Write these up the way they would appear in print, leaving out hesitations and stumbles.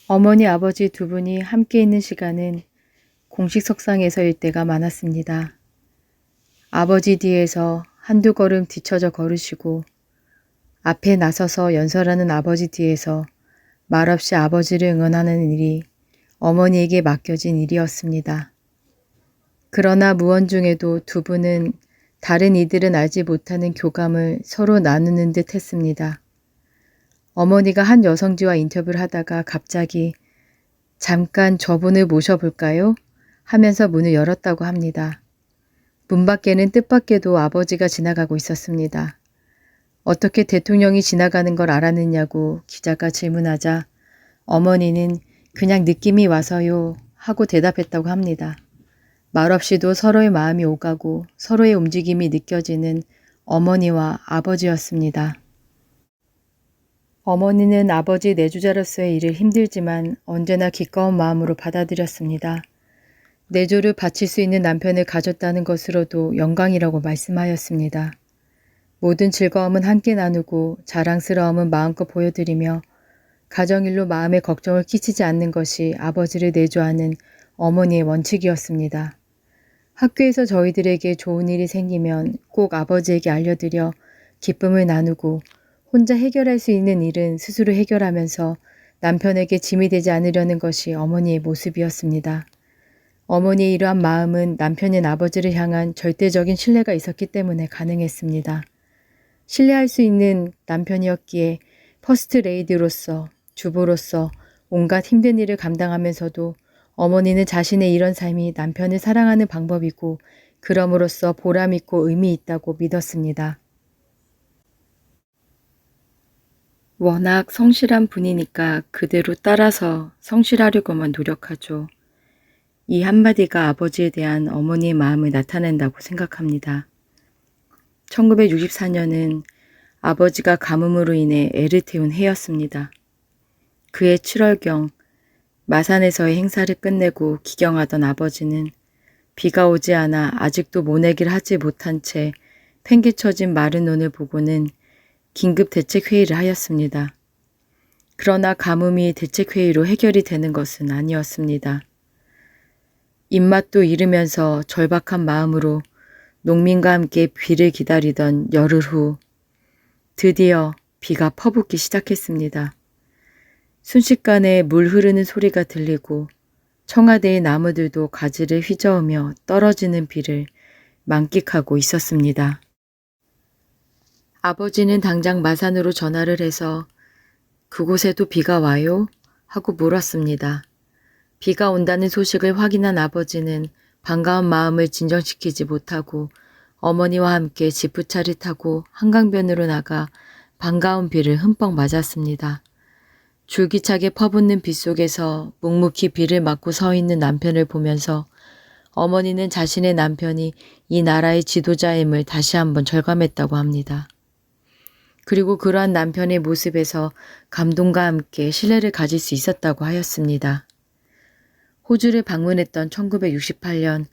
어머니 아버지 두 분이 함께 있는 시간은 공식 석상에서일 때가 많았습니다. 아버지 뒤에서 한두 걸음 뒤처져 걸으시고 앞에 나서서 연설하는 아버지 뒤에서 말없이 아버지를 응원하는 일이 어머니에게 맡겨진 일이었습니다. 그러나 무언중에도 두 분은 다른 이들은 알지 못하는 교감을 서로 나누는 듯 했습니다. 어머니가 한 여성지와 인터뷰를 하다가 갑자기 잠깐 저분을 모셔볼까요? 하면서 문을 열었다고 합니다. 문 밖에는 뜻밖에도 아버지가 지나가고 있었습니다. 어떻게 대통령이 지나가는 걸 알았느냐고 기자가 질문하자 어머니는 그냥 느낌이 와서요 하고 대답했다고 합니다. 말없이도 서로의 마음이 오가고 서로의 움직임이 느껴지는 어머니와 아버지였습니다. 어머니는 아버지 내조자로서의 일을 힘들지만 언제나 기꺼운 마음으로 받아들였습니다. 내조를 바칠 수 있는 남편을 가졌다는 것으로도 영광이라고 말씀하였습니다. 모든 즐거움은 함께 나누고 자랑스러움은 마음껏 보여드리며 가정일로 마음에 걱정을 끼치지 않는 것이 아버지를 내조하는 어머니의 원칙이었습니다. 학교에서 저희들에게 좋은 일이 생기면 꼭 아버지에게 알려드려 기쁨을 나누고 혼자 해결할 수 있는 일은 스스로 해결하면서 남편에게 짐이 되지 않으려는 것이 어머니의 모습이었습니다. 어머니의 이러한 마음은 남편인 아버지를 향한 절대적인 신뢰가 있었기 때문에 가능했습니다. 신뢰할 수 있는 남편이었기에 퍼스트 레이디로서 주부로서 온갖 힘든 일을 감당하면서도 어머니는 자신의 이런 삶이 남편을 사랑하는 방법이고 그럼으로써 보람있고 의미 있다고 믿었습니다. 워낙 성실한 분이니까 그대로 따라서 성실하려고만 노력하죠. 이 한마디가 아버지에 대한 어머니의 마음을 나타낸다고 생각합니다. 1964년은 아버지가 가뭄으로 인해 애를 태운 해였습니다. 그해 7월경 마산에서의 행사를 끝내고 기경하던 아버지는 비가 오지 않아 아직도 모내기를 하지 못한 채 팽개쳐진 마른 논을 보고는 긴급 대책회의를 하였습니다. 그러나 가뭄이 대책회의로 해결이 되는 것은 아니었습니다. 입맛도 잃으면서 절박한 마음으로 농민과 함께 비를 기다리던 열흘 후 드디어 비가 퍼붓기 시작했습니다. 순식간에 물 흐르는 소리가 들리고 청와대의 나무들도 가지를 휘저으며 떨어지는 비를 만끽하고 있었습니다. 아버지는 당장 마산으로 전화를 해서 그곳에도 비가 와요? 하고 물었습니다. 비가 온다는 소식을 확인한 아버지는 반가운 마음을 진정시키지 못하고 어머니와 함께 지프차를 타고 한강변으로 나가 반가운 비를 흠뻑 맞았습니다. 줄기차게 퍼붓는 비 속에서 묵묵히 비를 맞고 서 있는 남편을 보면서 어머니는 자신의 남편이 이 나라의 지도자임을 다시 한번 절감했다고 합니다. 그리고 그러한 남편의 모습에서 감동과 함께 신뢰를 가질 수 있었다고 하였습니다. 호주를 방문했던 1968년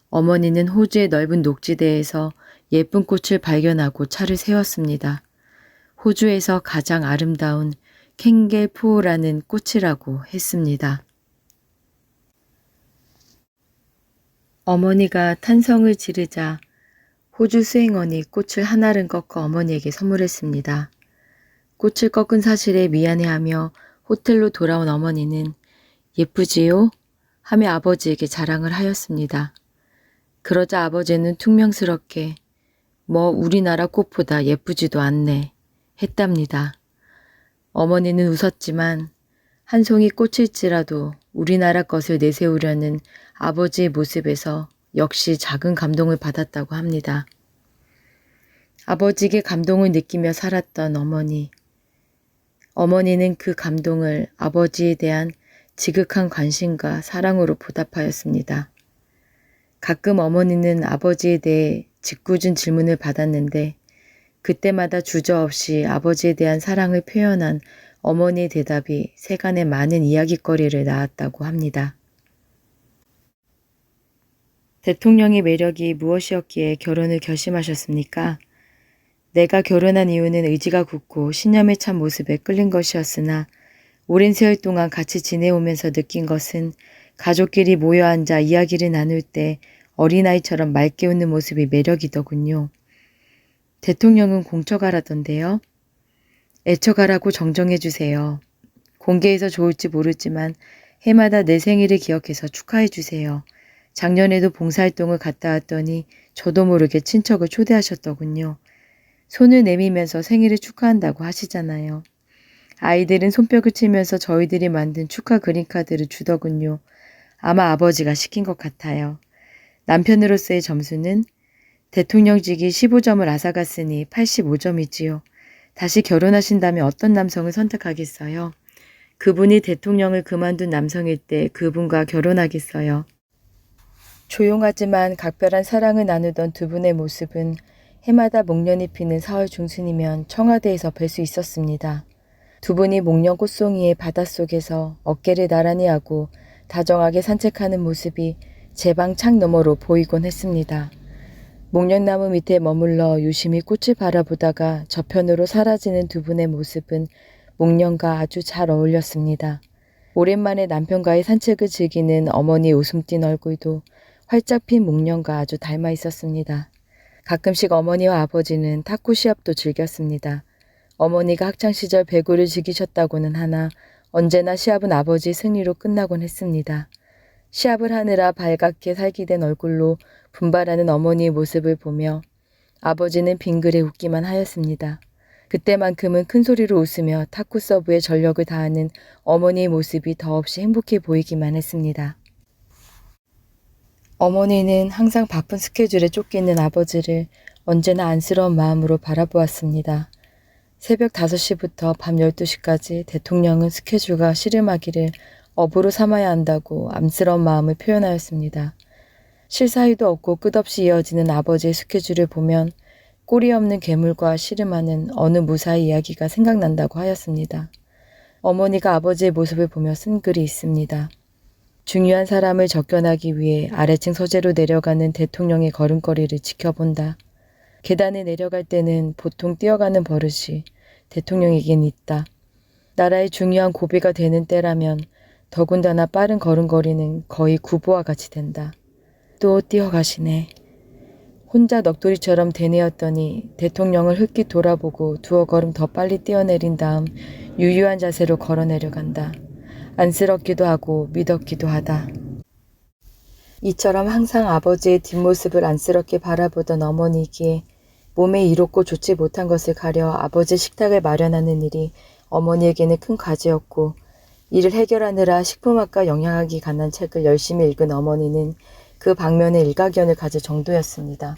어머니는 호주의 넓은 녹지대에서 예쁜 꽃을 발견하고 차를 세웠습니다. 호주에서 가장 아름다운 캥겔푸오라는 꽃이라고 했습니다. 어머니가 탄성을 지르자 호주 수행원이 꽃을 한 알은 꺾어 어머니에게 선물했습니다. 꽃을 꺾은 사실에 미안해하며 호텔로 돌아온 어머니는 예쁘지요? 하며 아버지에게 자랑을 하였습니다. 그러자 아버지는 퉁명스럽게 뭐 우리나라 꽃보다 예쁘지도 않네 했답니다. 어머니는 웃었지만 한 송이 꽃일지라도 우리나라 것을 내세우려는 아버지의 모습에서 역시 작은 감동을 받았다고 합니다. 아버지에게 감동을 느끼며 살았던 어머니. 어머니는 그 감동을 아버지에 대한 지극한 관심과 사랑으로 보답하였습니다. 가끔 어머니는 아버지에 대해 짓궂은 질문을 받았는데 그때마다 주저없이 아버지에 대한 사랑을 표현한 어머니의 대답이 세간에 많은 이야깃거리를 낳았다고 합니다. 대통령의 매력이 무엇이었기에 결혼을 결심하셨습니까? 내가 결혼한 이유는 의지가 굳고 신념에 찬 모습에 끌린 것이었으나 오랜 세월 동안 같이 지내오면서 느낀 것은 가족끼리 모여 앉아 이야기를 나눌 때 어린아이처럼 맑게 웃는 모습이 매력이더군요. 대통령은 공처가라던데요. 애처가라고 정정해 주세요. 공개해서 좋을지 모르지만 해마다 내 생일을 기억해서 축하해 주세요. 작년에도 봉사활동을 갔다 왔더니 저도 모르게 친척을 초대하셨더군요. 손을 내밀면서 생일을 축하한다고 하시잖아요. 아이들은 손뼉을 치면서 저희들이 만든 축하 그림카드를 주더군요. 아마 아버지가 시킨 것 같아요. 남편으로서의 점수는 대통령직이 15점을 앗아갔으니 85점이지요. 다시 결혼하신다면 어떤 남성을 선택하겠어요? 그분이 대통령을 그만둔 남성일 때 그분과 결혼하겠어요. 조용하지만 각별한 사랑을 나누던 두 분의 모습은 해마다 목련이 피는 4월 중순이면 청와대에서 뵐 수 있었습니다. 두 분이 목련 꽃송이의 바닷속에서 어깨를 나란히 하고 다정하게 산책하는 모습이 제 방 창 너머로 보이곤 했습니다. 목련나무 밑에 머물러 유심히 꽃을 바라보다가 저편으로 사라지는 두 분의 모습은 목련과 아주 잘 어울렸습니다. 오랜만에 남편과의 산책을 즐기는 어머니의 웃음 띤 얼굴도 활짝 핀 목련과 아주 닮아 있었습니다. 가끔씩 어머니와 아버지는 탁구 시합도 즐겼습니다. 어머니가 학창시절 배구를 즐기셨다고는 하나 언제나 시합은 아버지의 승리로 끝나곤 했습니다. 시합을 하느라 발갛게 살기된 얼굴로 분발하는 어머니의 모습을 보며 아버지는 빙그레 웃기만 하였습니다. 그때만큼은 큰 소리로 웃으며 탁구 서브에 전력을 다하는 어머니의 모습이 더없이 행복해 보이기만 했습니다. 어머니는 항상 바쁜 스케줄에 쫓기는 아버지를 언제나 안쓰러운 마음으로 바라보았습니다. 새벽 5시부터 밤 12시까지 대통령은 스케줄과 씨름하기를 업으로 삼아야 한다고 암스러운 마음을 표현하였습니다. 쉴 사이도 없고 끝없이 이어지는 아버지의 스케줄을 보면 꼬리 없는 괴물과 씨름하는 어느 무사의 이야기가 생각난다고 하였습니다. 어머니가 아버지의 모습을 보며 쓴 글이 있습니다. 중요한 사람을 접견하기 위해 아래층 서재로 내려가는 대통령의 걸음걸이를 지켜본다. 계단에 내려갈 때는 보통 뛰어가는 버릇이 대통령에겐 있다. 나라의 중요한 고비가 되는 때라면 더군다나 빠른 걸음걸이는 거의 구보와 같이 된다. 또 뛰어가시네. 혼자 넋두리처럼 되뇌었더니 대통령을 흘낏 돌아보고 두어 걸음 더 빨리 뛰어내린 다음 유유한 자세로 걸어 내려간다. 안쓰럽기도 하고 미덥기도 하다. 이처럼 항상 아버지의 뒷모습을 안쓰럽게 바라보던 어머니이기에 몸에 이롭고 좋지 못한 것을 가려 아버지 식탁을 마련하는 일이 어머니에게는 큰 과제였고 이를 해결하느라 식품학과 영양학에 관한 책을 열심히 읽은 어머니는 그 방면에 일가견을 가질 정도였습니다.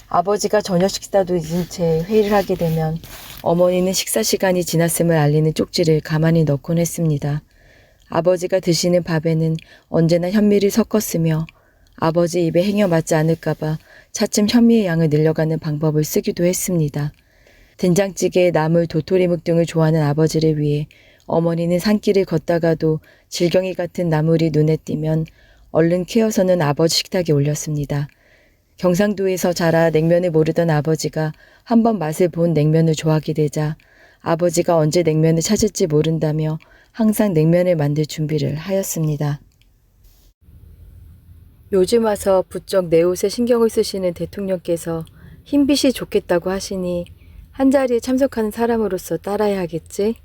아버지가 저녁 식사도 잊은 채 회의를 하게 되면 어머니는 식사 시간이 지났음을 알리는 쪽지를 가만히 넣곤 했습니다. 아버지가 드시는 밥에는 언제나 현미를 섞었으며 아버지 입에 행여 맞지 않을까봐 차츰 현미의 양을 늘려가는 방법을 쓰기도 했습니다. 된장찌개에 나물, 도토리묵 등을 좋아하는 아버지를 위해 어머니는 산길을 걷다가도 질경이 같은 나물이 눈에 띄면 얼른 캐어서는 아버지 식탁에 올렸습니다. 경상도에서 자라 냉면을 모르던 아버지가 한번 맛을 본 냉면을 좋아하게 되자 아버지가 언제 냉면을 찾을지 모른다며 항상 냉면을 만들 준비를 하였습니다. 요즘 와서 부쩍 내 옷에 신경을 쓰시는 대통령께서 흰빛이 좋겠다고 하시니 한자리에 참석하는 사람으로서 따라야 하겠지?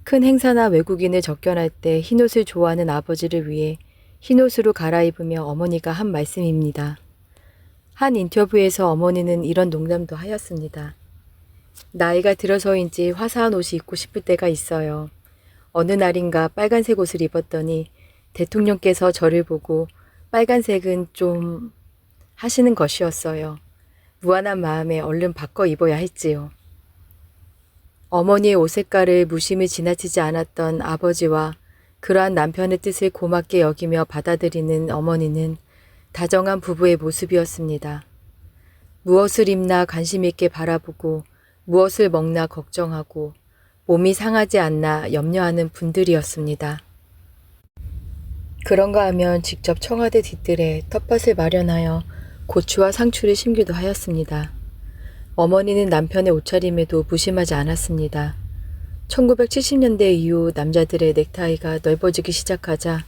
큰 행사나 외국인을 접견할 때 흰옷을 좋아하는 아버지를 위해 흰옷으로 갈아입으며 어머니가 한 말씀입니다. 한 인터뷰에서 어머니는 이런 농담도 하였습니다. 나이가 들어서인지 화사한 옷이 입고 싶을 때가 있어요. 어느 날인가 빨간색 옷을 입었더니 대통령께서 저를 보고 빨간색은 좀 하시는 것이었어요. 무안한 마음에 얼른 바꿔 입어야 했지요. 어머니의 옷 색깔을 무심히 지나치지 않았던 아버지와 그러한 남편의 뜻을 고맙게 여기며 받아들이는 어머니는 다정한 부부의 모습이었습니다. 무엇을 입나 관심 있게 바라보고 무엇을 먹나 걱정하고 몸이 상하지 않나 염려하는 분들이었습니다. 그런가 하면 직접 청와대 뒤뜰에 텃밭을 마련하여 고추와 상추를 심기도 하였습니다. 어머니는 남편의 옷차림에도 무심하지 않았습니다. 1970년대 이후 남자들의 넥타이가 넓어지기 시작하자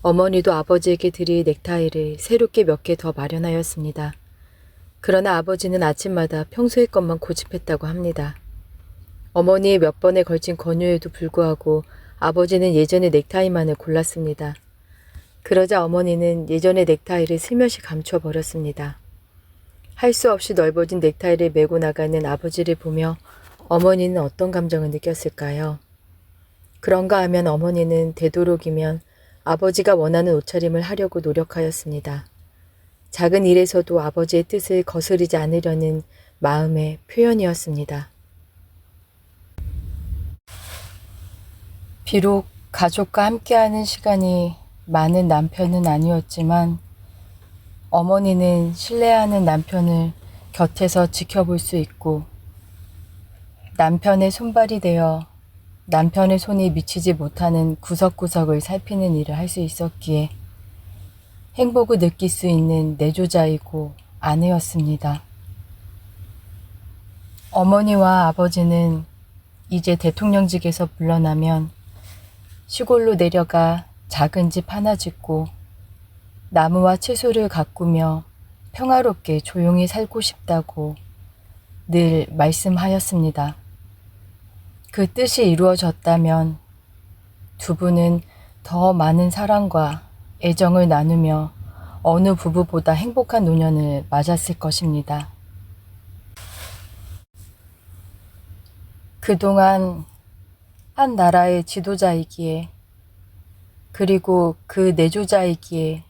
어머니도 아버지에게 드릴 넥타이를 새롭게 몇 개 더 마련하였습니다. 그러나 아버지는 아침마다 평소의 것만 고집했다고 합니다. 어머니의 몇 번에 걸친 권유에도 불구하고 아버지는 예전의 넥타이만을 골랐습니다. 그러자 어머니는 예전의 넥타이를 슬며시 감춰버렸습니다. 할 수 없이 넓어진 넥타이를 메고 나가는 아버지를 보며 어머니는 어떤 감정을 느꼈을까요? 그런가 하면 어머니는 되도록이면 아버지가 원하는 옷차림을 하려고 노력하였습니다. 작은 일에서도 아버지의 뜻을 거스르지 않으려는 마음의 표현이었습니다. 비록 가족과 함께하는 시간이 많은 남편은 아니었지만 어머니는 신뢰하는 남편을 곁에서 지켜볼 수 있고 남편의 손발이 되어 남편의 손이 미치지 못하는 구석구석을 살피는 일을 할 수 있었기에 행복을 느낄 수 있는 내조자이고 아내였습니다. 어머니와 아버지는 이제 대통령직에서 물러나면 시골로 내려가 작은 집 하나 짓고 나무와 채소를 가꾸며 평화롭게 조용히 살고 싶다고 늘 말씀하였습니다. 그 뜻이 이루어졌다면 두 분은 더 많은 사랑과 애정을 나누며 어느 부부보다 행복한 노년을 맞았을 것입니다. 그동안 한 나라의 지도자이기에 그리고 그 내조자이기에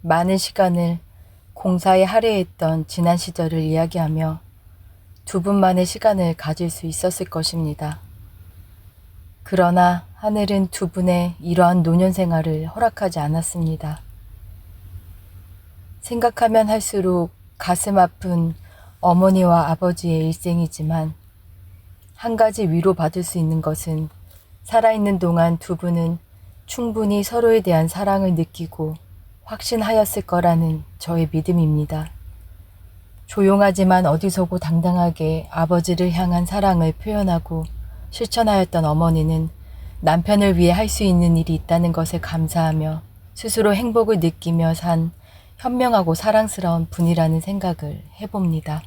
많은 시간을 공사에 할애했던 지난 시절을 이야기하며 두 분만의 시간을 가질 수 있었을 것입니다. 그러나 하늘은 두 분의 이러한 노년 생활을 허락하지 않았습니다. 생각하면 할수록 가슴 아픈 어머니와 아버지의 일생이지만 한 가지 위로받을 수 있는 것은 살아있는 동안 두 분은 충분히 서로에 대한 사랑을 느끼고 확신하였을 거라는 저의 믿음입니다. 조용하지만 어디서고 당당하게 아버지를 향한 사랑을 표현하고 실천하였던 어머니는 남편을 위해 할 수 있는 일이 있다는 것에 감사하며 스스로 행복을 느끼며 산 현명하고 사랑스러운 분이라는 생각을 해봅니다.